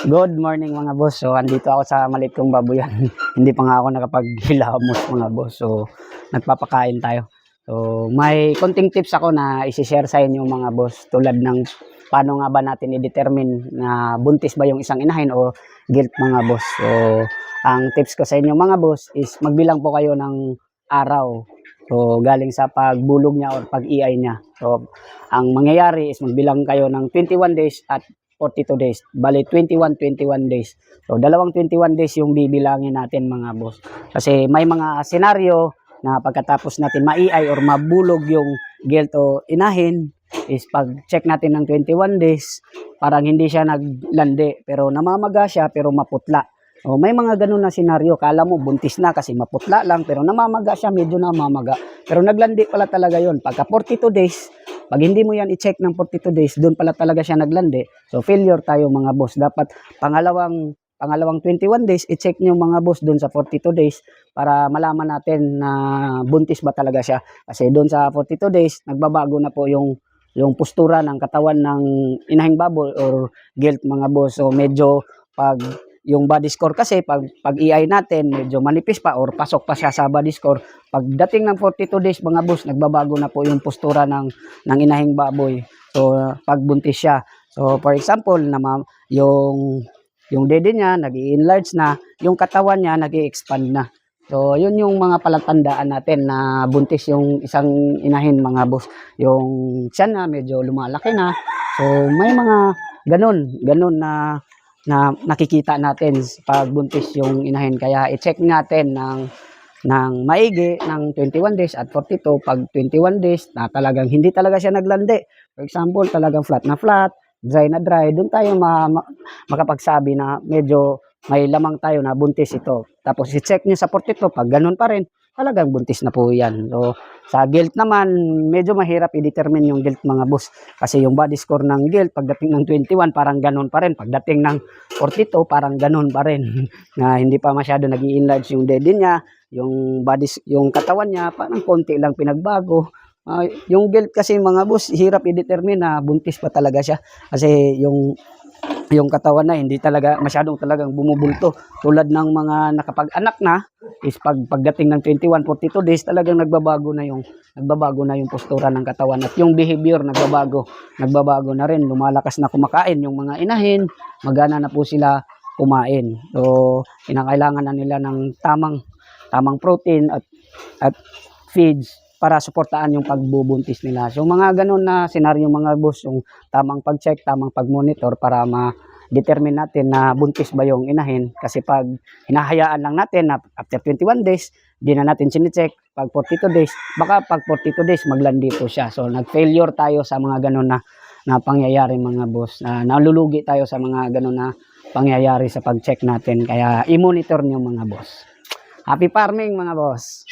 Good morning mga boss. So andito ako sa maliit kong baboyan. Hindi pa nga ako nakapaghilamos mga boss. So nagpapakain tayo. So may konting tips ako na i-share sa inyo mga boss, tulad ng paano nga ba natin i-determine na buntis ba yung isang inahin o gilt mga boss. So ang tips ko sa inyo mga boss is magbilang po kayo ng araw. So galing sa pagbulog niya or pag-iay niya. So ang mangyayari is magbilang kayo ng 21 days at 42 days. Bali 21 days. So dalawang 21 days yung bibilangin natin mga boss. Kasi may mga senaryo na pagkatapos natin maiay or mabulog yung gilt o inahin is pag check natin ng 21 days, parang hindi siya naglandi pero namamaga siya pero maputla. O may mga ganun na senaryo, kala mo buntis na kasi maputla lang pero namamaga siya, medyo namamaga. Pero naglandi pala talaga yon. Pagka 42 days, pag hindi mo yan i-check ng 42 days, doon pala talaga siya naglandi. So failure tayo mga boss. Dapat pangalawang 21 days, i-check nyo mga boss doon sa 42 days para malaman natin na buntis ba talaga siya. Kasi doon sa 42 days, nagbabago na po yung postura ng katawan ng inahing baboy or gilt mga boss. So medyo pag yung body score kasi pag EI natin medyo manipis pa or pasok pa siya sa body score, pagdating ng 42 days mga boss, nagbabago na po yung postura ng inahing baboy. So pag buntis siya, so for example na yung dede niya nag-i-enlarge na, yung katawan niya nag-i-expand na. So yun yung mga palatandaan natin na buntis yung isang inahin mga boss. Yung tiyan na medyo lumalaki na. So may mga ganun na nakikita natin pag buntis yung inahin. Kaya i-check natin ng maigi ng 21 days at 42. Pag 21 days na talagang hindi talaga siya naglandi, for example talagang flat na flat, dry na dry, doon tayo makapagsabi na medyo may lamang tayo na buntis ito. Tapos i-check nyo sa 42, pag ganun pa rin, talagang buntis na po yan. So sa gilt naman, medyo mahirap i-determine yung gilt mga boss. Kasi yung body score ng gilt, pagdating ng 21, parang ganun pa rin. Pagdating ng 42, parang ganun pa rin. Na hindi pa masyado nag-i-enlarge yung dede niya, yung katawan niya, parang konti lang pinagbago. Yung gilt kasi mga boss, hirap i-determine na buntis pa talaga siya. Kasi yung katawan na hindi talaga masyadong talagang bumubulto, tulad ng mga nakapag-anak na is pagdating ng 21 42 days talagang nagbabago na yung postura ng katawan at yung behavior nagbabago na rin, lumalakas na kumakain yung mga inahin, magana na po sila kumain. So kinakailangan na nila ng tamang protein at feeds para suportaan yung pagbubuntis nila. So mga ganun na senaryo mga boss, yung tamang pag-check, tamang pag-monitor para ma-determine natin na buntis ba yung inahin. Kasi pag hinahayaan lang natin na after 21 days, di na natin sine-check, pag 42 days, baka pag 42 days maglandi po siya. So nag-failure tayo sa mga ganun na pangyayari mga boss. Nalulugi tayo sa mga ganun na pangyayari sa pag-check natin. Kaya i-monitor nyo mga boss. Happy farming mga boss!